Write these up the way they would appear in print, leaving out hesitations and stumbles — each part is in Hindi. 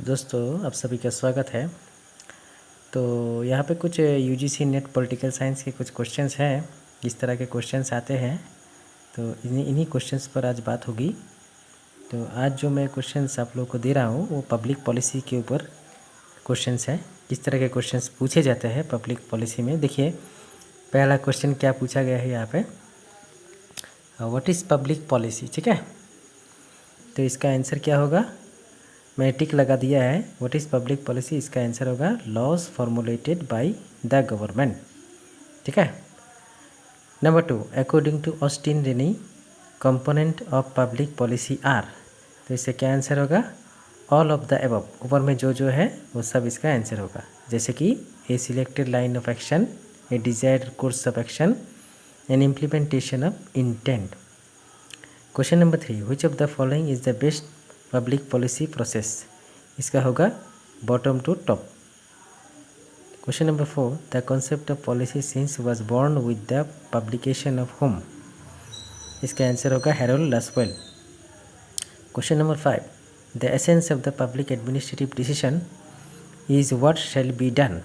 दोस्तों, आप सभी का स्वागत है। तो यहाँ पे कुछ यूजीसी नेट पॉलिटिकल साइंस के कुछ क्वेश्चंस हैं। इस तरह के क्वेश्चंस आते हैं, तो इन्हीं क्वेश्चंस पर आज बात होगी। तो आज जो मैं क्वेश्चंस आप लोगों को दे रहा हूँ वो पब्लिक पॉलिसी के ऊपर क्वेश्चंस हैं। किस तरह के क्वेश्चंस पूछे जाते हैं पब्लिक पॉलिसी में, देखिए पहला क्वेश्चन क्या पूछा गया है यहाँ पे, व्हाट इज़ पब्लिक पॉलिसी। ठीक है, तो इसका आंसर क्या होगा, मैंने टिक लगा दिया है। व्हाट इज़ पब्लिक पॉलिसी, इसका आंसर होगा laws formulated by the government. ठीक है। Number 2, according to Austin Ranney component of public policy are. तो इससे क्या आंसर होगा, ऑल ऑफ द एबव। ऊपर में जो है वो सब इसका आंसर होगा, जैसे कि a selected line of action, a desired course of action and implementation of intent. Question number 3, which of the following is the best public policy process. इसका होगा bottom to top. Question number 4, the concept of policy since was born with the publication of home. इसका आंसर होगा Harold Lasswell. Question number 5, the essence of the public administrative decision is what shall be done,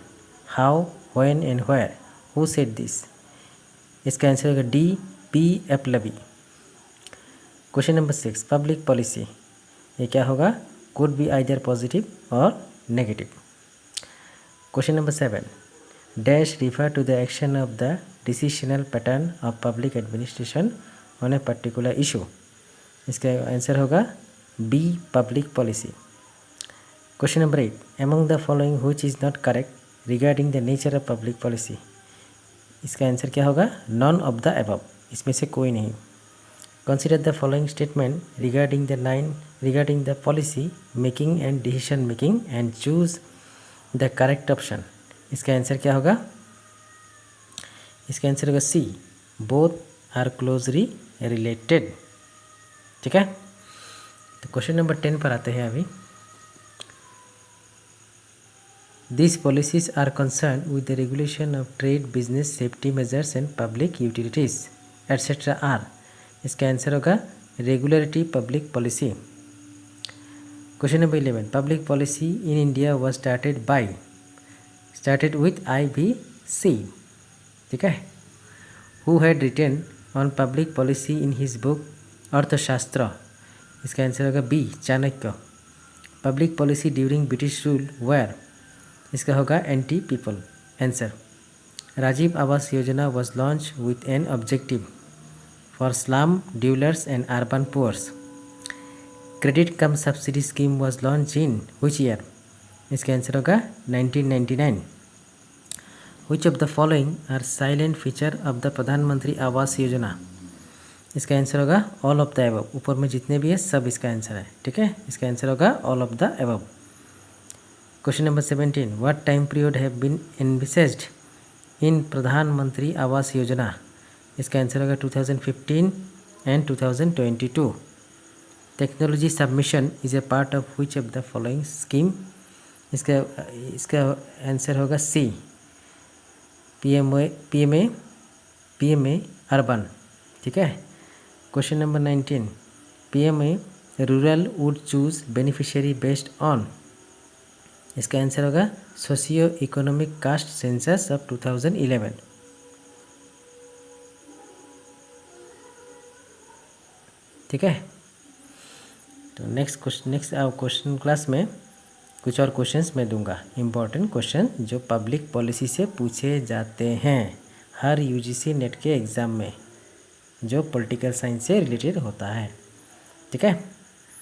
how, when and where, who said this. इसका आंसर होगा D P Appleby. Question number 6, public policy, ये क्या होगा, कुड बी आइदर पॉजिटिव और negative. Question number 7, dash refer to the action of the decisional pattern of public administration on a particular issue. इसका आंसर होगा B public policy. Question number 8, among the following which is not correct regarding the nature of public policy. इसका आंसर क्या होगा, नॉन ऑफ द अबव, इसमें से कोई नहीं। Consider the following statement regarding the policy making and decision making and choose the correct option। इसका आंसर क्या होगा, इसका आंसर होगा सी, बोथ आर क्लोजली रिलेटेड। ठीक है, तो क्वेश्चन नंबर 10 पर आते हैं अभी। These policies are concerned with the regulation of trade, business, safety measures and public utilities etc. are। इसका आंसर होगा regulatory public policy. Question number 11, public policy in India was started with IBC। ठीक है, who had written on public policy in his book Arthashastra. इसका आंसर होगा B, Chanakya. Public policy during British rule were. इसका होगा anti people answer. Rajiv Awas Yojana was launch with an objective for slum dwellers and urban poor। Credit cum subsidy scheme was launched in which year? इसका आंसर होगा 1999। Which of the following are silent feature of the प्रधानमंत्री आवास योजना। इसका आंसर होगा all of the above। ऊपर में जितने भी है सब इसका आंसर है। ठीक है, इसका आंसर होगा all of the above। Question number 17, what time period have been envisaged in प्रधानमंत्री आवास योजना। इसका आंसर होगा 2015 and 2022। Technology submission is a part of which of the following scheme. इसका आंसर होगा सी, PMA अर्बन। ठीक है। Question number 19, PMA rural would choose beneficiary based on. इसका आंसर होगा socio economic caste census of 2011। ठीक है, तो नेक्स्ट क्वेश्चन क्लास में कुछ और क्वेश्चंस मैं दूंगा, इम्पॉर्टेंट क्वेश्चन जो पब्लिक पॉलिसी से पूछे जाते हैं हर यूजीसी नेट के एग्ज़ाम में, जो पॉलिटिकल साइंस से रिलेटेड होता है। ठीक है।